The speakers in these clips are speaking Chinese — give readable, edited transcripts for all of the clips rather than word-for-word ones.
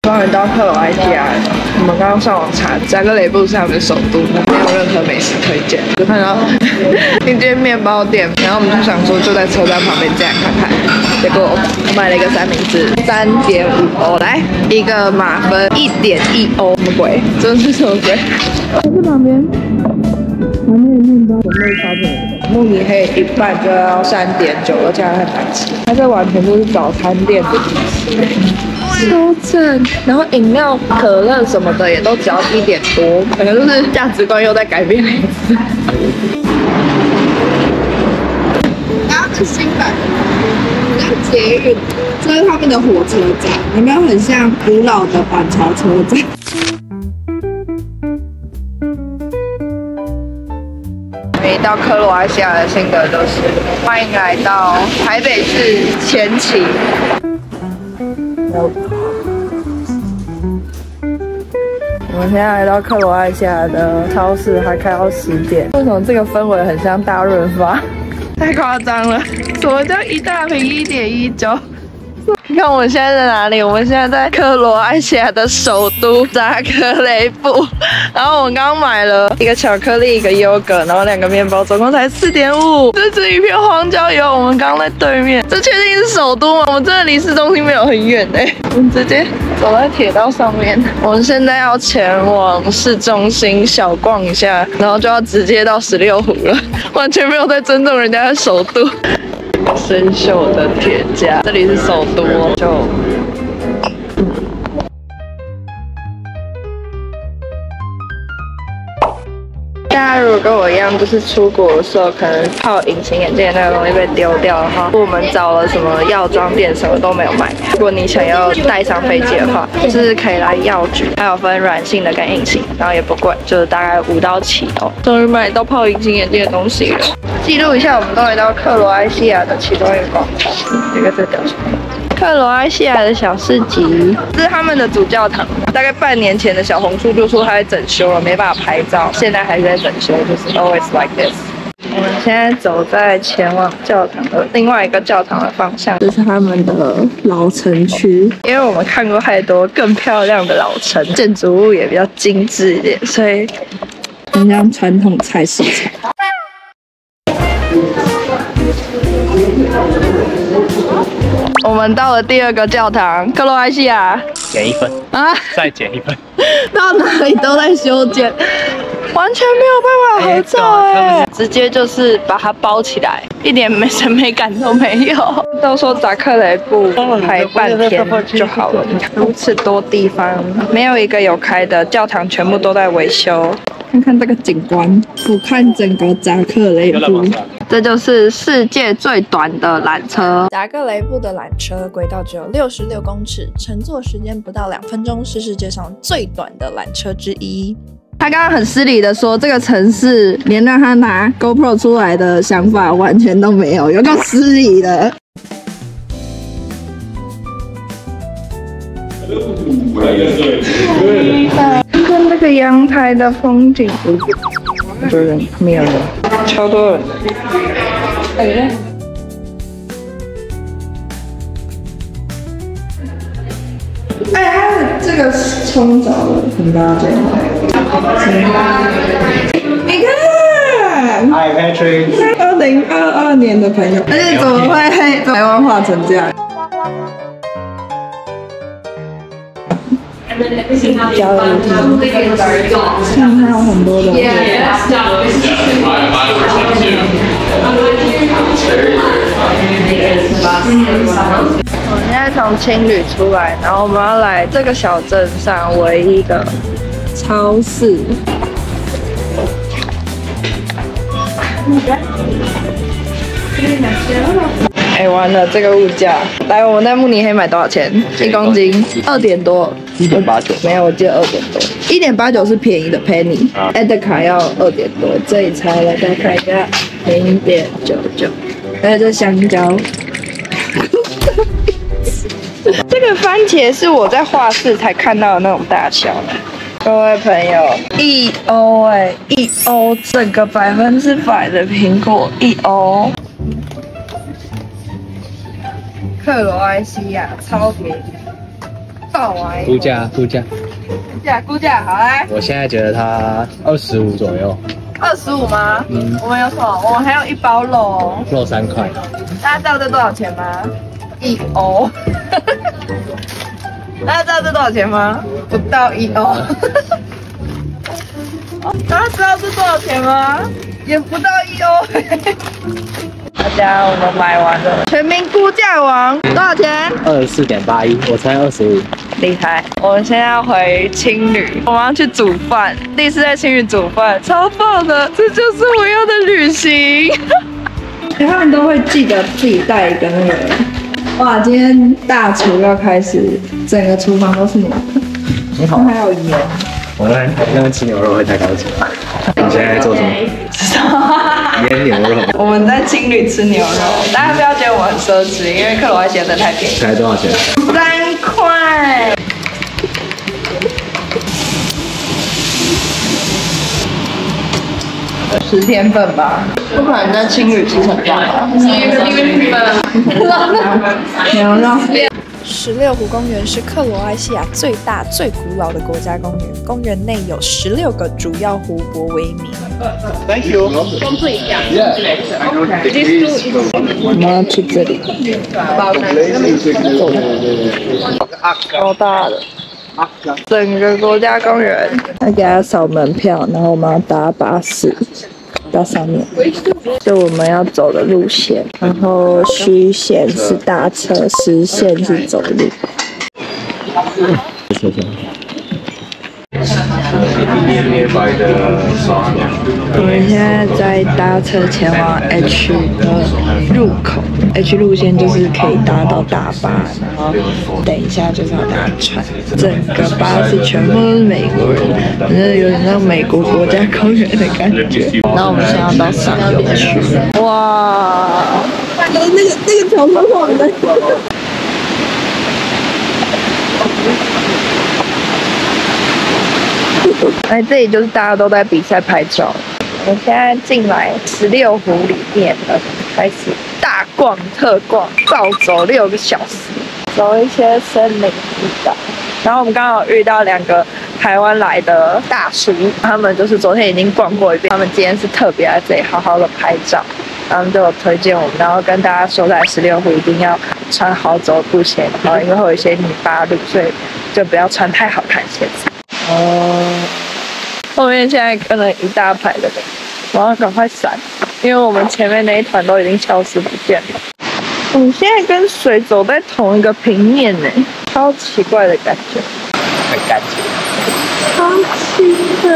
终于到克罗埃西亚了。我们刚刚上网查，扎格雷布是他们的首都，没有任何美食推荐，就看到一间面包店，然后我们就想说就在车站旁边这样看看。结果我买了一个三明治，3.5欧，来一个马芬1.1欧，什么鬼？真的是什么鬼？这旁边的面包有没有超便宜的？慕尼黑一半就要3.9，而且还很难吃。它这完全就是早餐店的意思，超正。然后饮料、可乐什么的也都只要1点多，可能就是价值观又在改变了一次。然后是新版的捷运，这是他们的火车站，有没有很像古老的板桥车站？一到克罗埃西亚的心得就是，欢迎来到台北市前期。我们现在来到克罗埃西亚的超市，还开到10点。为什么这个氛围很像大润发？太夸张了！什么叫一大瓶1.19？你看我们现在在哪里？我们现在在克罗埃西亚的首都扎格雷布。然后我们刚刚买了一个巧克力，一个优格，然后2个面包，总共才4.5。这是一片荒郊野，我们刚刚在对面。这确定是首都吗？我们真的离市中心没有很远哎。我们直接走在铁道上面。我们现在要前往市中心小逛一下，然后就要直接到16湖了，完全没有在尊重人家的首都。生锈的铁架，这里是首都，就大家如果跟我一样，就是出国的时候可能套隐形眼镜的那个东西被丢掉的话，我们找了什么药妆店，什么都没有卖。如果你想要带上飞机的话，就是可以来药局，还有分软性的跟硬性，然后也不贵，就是大概5刀起头。终于买到泡隐形眼镜的东西了。记录一下，我们都来到克罗埃西亚的其中一个广场，这个掉下来。克罗埃西亚的小市集，这是他们的主教堂。大概半年前的小红书就说它在整修了，没办法拍照，现在还是在整修，就是 always like this。我们现在走在前往教堂的另外一个教堂的方向，这是他们的老城区。因为我们看过太多更漂亮的老城，建筑物也比较精致一点，所以很像传统菜市场。我们到了第2个教堂，克罗埃西亚。减1分啊！再减1分。到哪里都在修建，完全没有办法合照哎，直接就是把它包起来，一点审美感都没有。到时候扎克雷布排半天就好了。你看如此多地方，没有一个有开的，教堂全部都在维修。看看这个景观，俯瞰整个扎克雷布。这就是世界最短的缆车。扎格雷布的缆车轨道只有66公尺，乘坐时间不到2分钟，是世界上最短的缆车之一。他刚刚很失礼的说，这个城市连让他拿 GoPro 出来的想法完全都没有，有够失礼的。看那个阳台的风景，很多人，没有人，超多人。哎，这个冲着了，很大这你看 ，Hi Patrick， 2022年的朋友，而且怎么会台湾化成这样？交流厅，看它有很多的。我们现在从青旅出来，然后我们要来这个小镇上唯一的超市。哎，完了，这个物价，来，我们在慕尼黑买多少钱？1公斤2点多，1.89，没有，我记得2点多，1.89是便宜的 penny， 卡要2点多，这里才了，再看一下0.99，还有这香蕉。这个番茄是我在画室才看到的那种大小的。各位朋友，1欧哎，1欧，整个100%的苹果1欧。克罗埃西亚超便宜，爆啊！估价，估价好来。我现在觉得它25左右。25吗？我们有什么？我们还有一包肉哦。肉3块。大家知道这多少钱吗？1欧。大家知道这多少钱吗？不到1欧。大家知道这多少钱吗？也不到1欧。大家，我们买完了，全民估价王多少钱24.81，我猜25。厉害！我们现在要回青旅，我们要去煮饭，第一次在青旅煮饭，超棒的！这就是我要的旅行。他们都会记得自己带一个那个。哇，今天大厨要开始，整个厨房都是你的。你好，还有盐。我们那边吃牛肉会太高级。你现在在做什么？腌牛肉。我们在青旅吃牛肉，大家不要觉得我很奢侈，因为克罗埃西亚真的太便宜。才多少钱？3块。10天份吧，不可能在青旅吃成这样吧？牛肉。16湖公园是克罗埃西亚最大、最古老的国家公园。公园内有16个主要湖泊为名。？Thank you。我们要去这里。超大的，整个国家公园。要给他扫门票，然后我们要搭巴士到上面。是我们要走的路线，然后虚线是搭车，实线是走路。我们现在在搭车前往 H 的入口 ，H 路线就是可以搭到大巴，然后等一下就是要搭船。整个巴士全部都是美国人，反正有点像美国国家公园的感觉。然后我们现在要到上游去，哇！那个小朋友们。哎，这里就是大家都在比赛拍照。我现在进来16湖里面了，开始大逛特逛，暴走6个小时，走一些森林步道。然后我们刚好遇到2个台湾来的大叔，他们就是昨天已经逛过一遍，他们今天是特别来这里好好的拍照。他们就有推荐我们，然后跟大家说在16湖一定要穿好走的布鞋，然后因为会有一些泥巴路，所以就不要穿太好看鞋子。后面现在跟了一大排的人，我要赶快闪，因为我们前面那一团都已经消失不见了。我们现在跟水走在同一个平面呢，超奇怪的感觉。很干净。超轻的。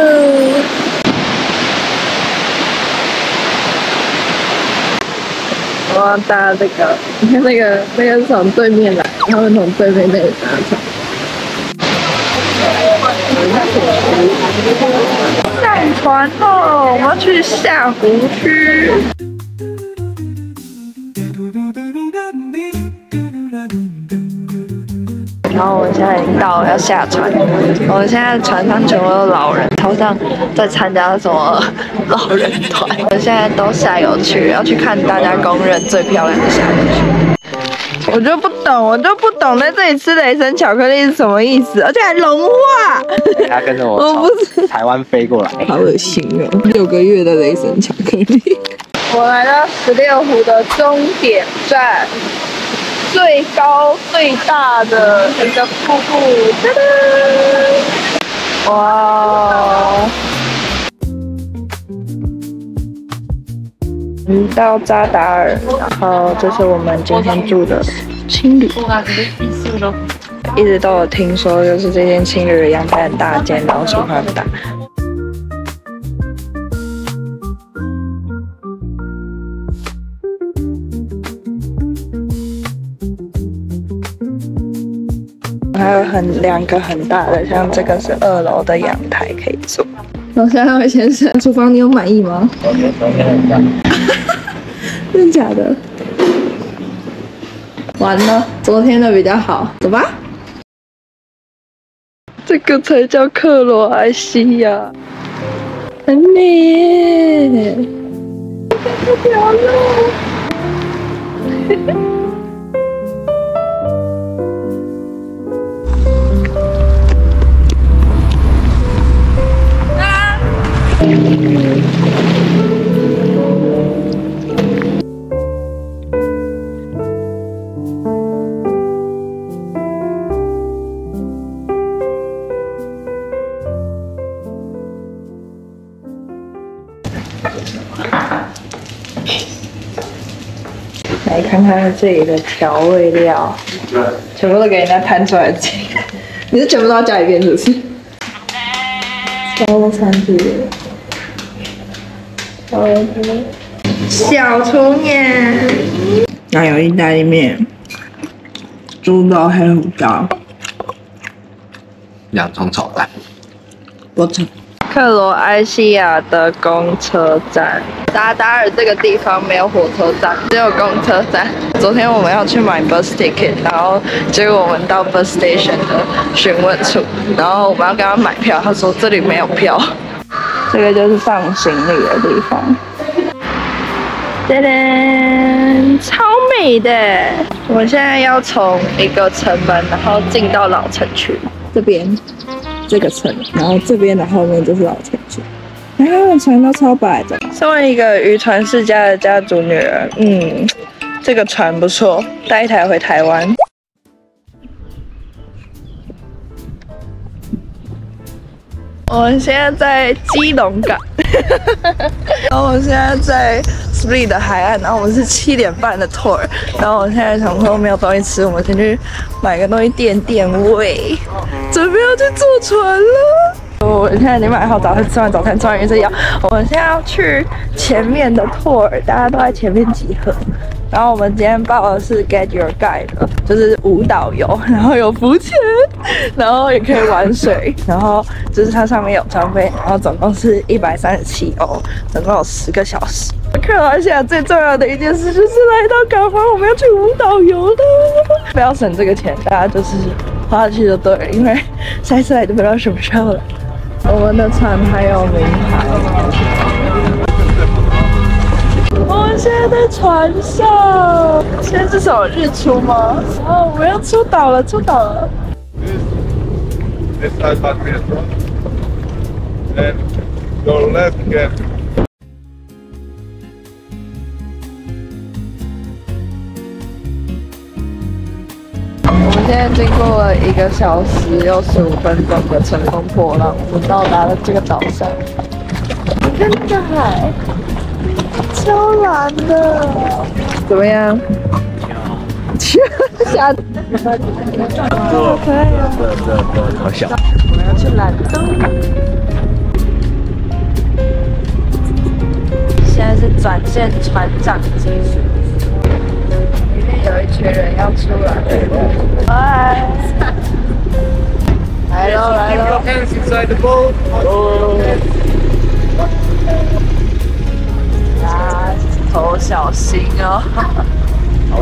我要搭这个，你看那个是从对面来，他们从对面那里搭船。上船后，我们要去下湖区。然后我们现在已经到了，要下船。我们现在船上全部都是老人，好像在参加什么老人团。我们现在都下游去，要去看大家公认最漂亮的下游区。我就不懂在这里吃雷神巧克力是什么意思，而且还融化。他跟着我从台湾飞过来，好恶心哦！6个月的雷神巧克力。我来到16湖的终点站，最高最大的一个瀑布，哒哒！哇！到扎达尔，然后这是我们今天住的青旅。一直都有听说，就是这间青旅的阳台很大间，然后厨房很大。还有2个很大的，像这个是2楼的阳台可以坐。楼下那位先生，厨房你有满意吗？真的假的？完了，昨天的比较好，走吧。这个才叫克罗埃西亚，很美耶！这条路。看看这里的调味料，全部都给人家摊出来的。你是全部都要加一遍是不是？烧餐具，小厨面，奶油意大利面，猪肉黑胡椒，洋葱炒蛋。我操！克罗埃西亚的公车站，达达尔这个地方没有火车站，只有公车站。昨天我们要去买 bus ticket， 然后结果我们到 bus station 的询问处，然后我们要跟他买票，他说这里没有票。这个就是放行李的地方。噔噔，超美的！我们现在要从一个城门，然后进到老城区这边。这个城，然后这边的后面就是老城区。哎，他们船都超白的。身为一个渔船世家的家族女儿，这个船不错，带一台回台湾。我们现在在基隆港，然后我们现在在 Split 的海岸，然后我们是7点半的 tour， 然后我现在想说没有东西吃，我们先去买个东西垫垫胃，准备要去坐船了。我现在已经买好早餐，吃完早餐，吃完鱼吃药，我们现在要去前面的 tour， 大家都在前面集合。然后我们今天报的是 Get Your Guide， 就是无导游，然后有浮潜，然后也可以玩水，然后就是它上面有装备，然后总共是137欧，总共有10个小时。克罗埃西亚最重要的一件事就是来到港湾，我们要去无导游了，不要省这个钱，大家就是花下去就对了，因为下一次来就不知道什么时候了。我们的船还有名牌。我们现在在船上，现在是什么日出吗？哦，我们要出岛了，出岛了。我们现在经过了1个小时又15分钟的乘风破浪，我们到达了这个岛上。你看这个海。超蓝的，怎么样？下，好可爱哦！好小。我们要去蓝洞。现在是转线船长技术，里面有一群人要出来。嗨，来喽来喽！头小心哦！哇，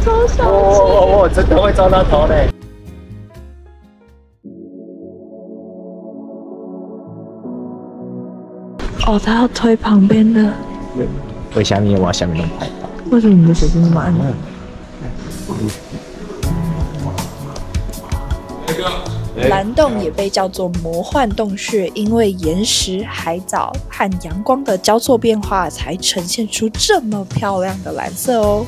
头小心！我真的会撞到头嘞！哦，他要推旁边的。会下面往下面弄拍到。为什么你的手机那么暗？蓝洞也被叫做魔幻洞穴，因为岩石、海藻和阳光的交错变化，才呈现出这么漂亮的蓝色哦。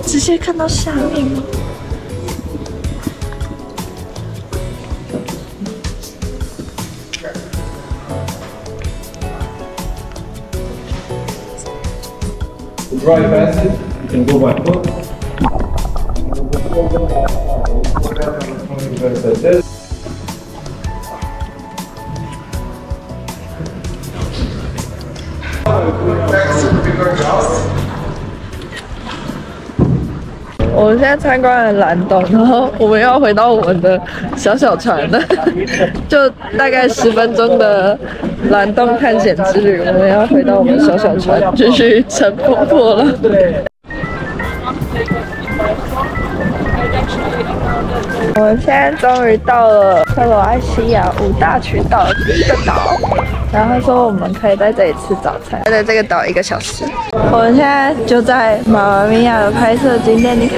直接看到下面吗？Drive passage, you can go by foot. Like this. 我们现在参观了蓝洞，然后我们要回到我们的小小船了，就大概10分钟的蓝洞探险之旅，我们要回到我们小小船，继续乘风破浪。我们现在终于到了克罗埃西亚5大群岛的第1个岛，然后他说我们可以在这里吃早餐，在这个岛1个小时。我们现在就在妈妈咪呀的拍摄景点，你看，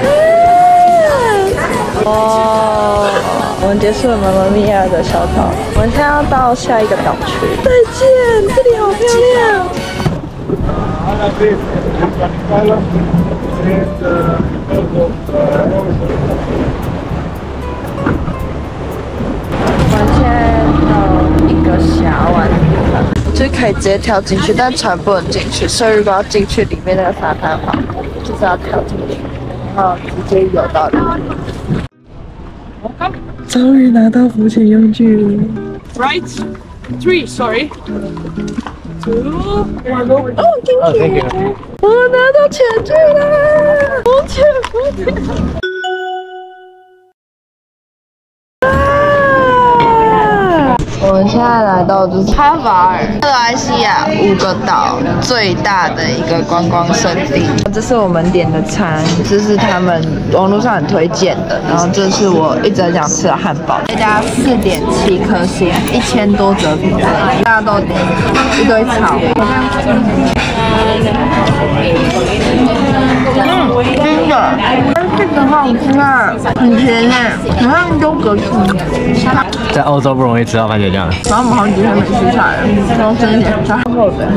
哦，我们结束了妈妈咪呀的小岛，我们现在要到下一个岛去。再见，这里好漂亮。我们现在到一个峡湾的地方，就就是可以直接跳进去，但船不能进去，所以如果要进去里面那个沙滩的话，就是要跳进去，然后直接游到里面。终于拿到浮潜用具了。 Right, 3, sorry. 2, 1, go. 哦 ，thank you。我拿到潜具了，浮潜。我们现在来到就是哈法尔，克罗埃西亚5个岛最大的一个观光胜地。这是我们点的餐，这是他们网络上很推荐的，然后这是我一直很想吃的汉堡，这家4.7颗星，1000多折评分，大家都点一堆草。真的，这个好吃啊，很甜耶，好像优格吃。在欧洲不容易吃到番茄酱。然后我们好几天没吃菜了，然后蒸一点菜后的。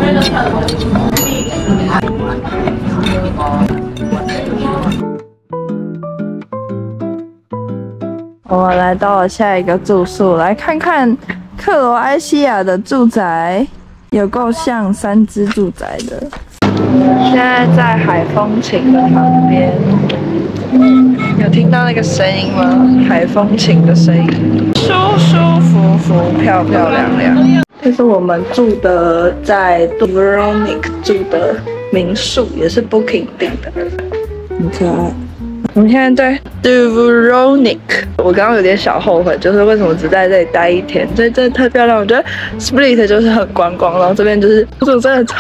我们来到了下一个住宿，来看看克罗埃西亚的住宅，有够像3只住宅的。现在在海风琴的旁边，有听到那个声音吗？海风琴的声音，舒舒服服，漂漂亮亮。这是我们住的在 Dubrovnik 住的民宿，也是 Booking 订的，很可爱。我们现在在 Dubrovnik， 我刚刚有点小后悔，就是为什么只在这里待1天，这真的太漂亮。我觉得 Split 就是很观光，然后这边就是真的超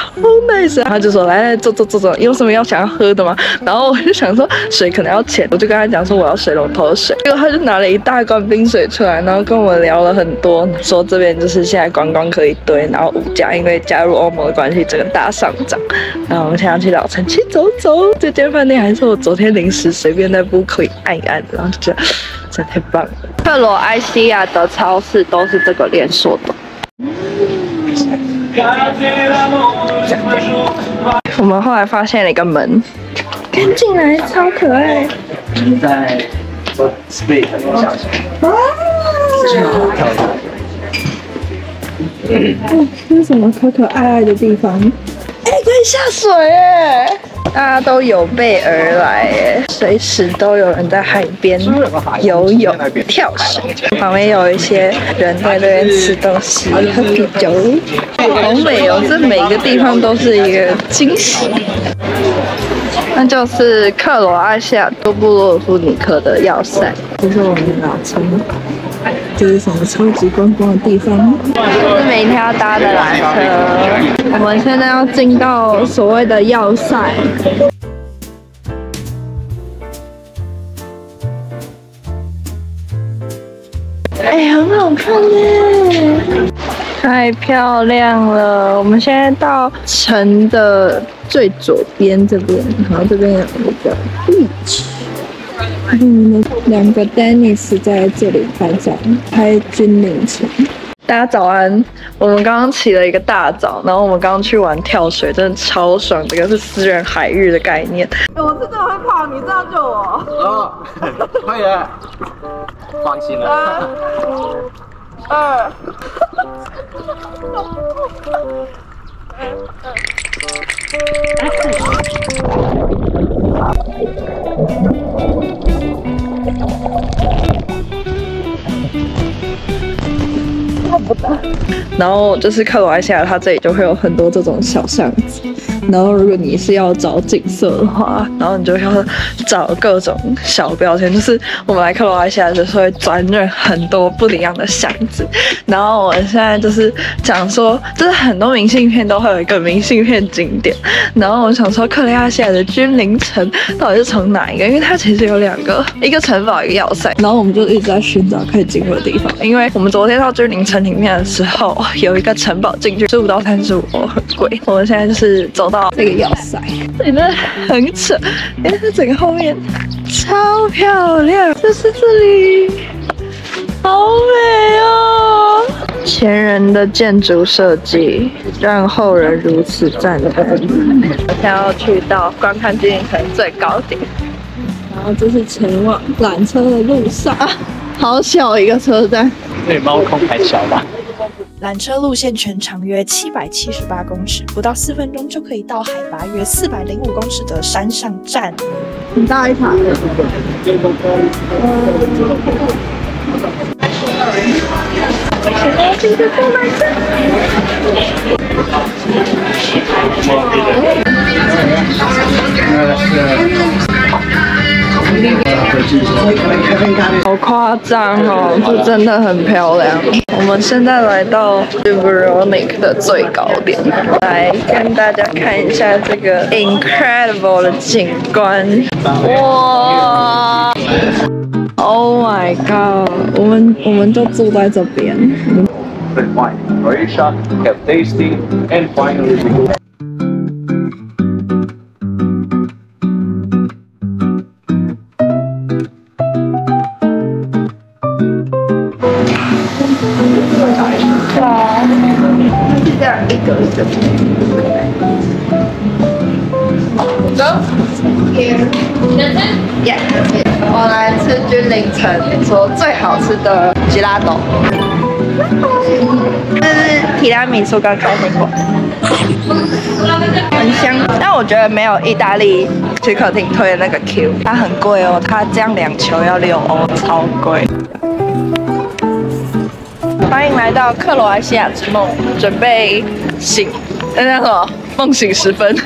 nice。他就说来坐，有什么想要喝的吗？然后我就想说水可能要钱，我就跟他讲说我要水龙头的水，结果他就拿了一大罐冰水出来，然后跟我们聊了很多，说这边就是现在观光客一堆，然后物价因为加入欧盟的关系整个大上涨。然后我们现在要去老城区走走，这间饭店还是我昨天临时随便在 Booking 按一按，然后就觉得真的太棒了。克罗埃西亚的超市都是这个连锁的。我们后来发现了一个门，跟进来，超可爱。在 Split 的小区。哇！这是什么可可爱爱的地方？哎，可以下水哎！大家都有备而来哎，随时都有人在海边游泳、跳水，旁边有一些人在这边吃东西、喝啤酒，好美哦！这每个地方都是一个惊喜。那就是克罗埃西亚多布罗夫尼克的要塞，这是我们的老城。这是什么超级观光的地方？这是每天要搭的缆车。我们现在要进到所谓的要塞。哎，很好看耶！太漂亮了！我们现在到城的最左边这边，然后这边有一个 beach。2个 Dennis 在这里拍照，拍君临城。大家早安！我们刚刚起了一个大早，然后我们刚刚去玩跳水，真的超爽。这个是私人海域的概念。我是真的会跑，你这样救我。哦，可以了，放心了。3、2。然后就是克罗埃西亚，它这里就会有很多这种小巷子。然后如果你是要找景色的话，然后你就要找各种小标签。就是我们来克罗埃西亚就是会转任很多不一样的巷子。然后我现在就是讲说，就是很多明信片都会有一个明信片景点。然后我想说，克罗埃西亚的君临城到底是从哪一个？因为它其实有2个，一个城堡，一个要塞。然后我们就一直在寻找可以进入的地方，因为我们昨天到君临城里面的时候，有一个城堡进去15到35欧，很贵。我们现在就是走到这个要塞，这里真的很扯，因为它整个后面超漂亮，就是这里，好美哦！前人的建筑设计让后人如此赞叹。我现在要去到观看君临城最高点，然后这是前往缆车的路上啊，好小一个车站，比猫空还小吧？缆车路线全长约778公尺，不到4分钟就可以到海拔约405公尺的山上站。很大一台。好夸张哦，这真的很漂亮。我们现在来到 Dubrovnik 的最高点，来跟大家看一下这个 incredible 的景观。哇 ！Oh my god！ 我们就住在这边。 Wine, Croatia, have tasty, and finally we go. Yeah， 我来吃君临城说最好吃的吉拉斗。 这是提拉米苏跟开心果，很香，但我觉得没有意大利去客厅推的那个 Q， 它很贵哦，它这样2球要6欧，超贵。欢迎来到克罗埃西亚之梦，准备醒，那叫什么？梦醒时分。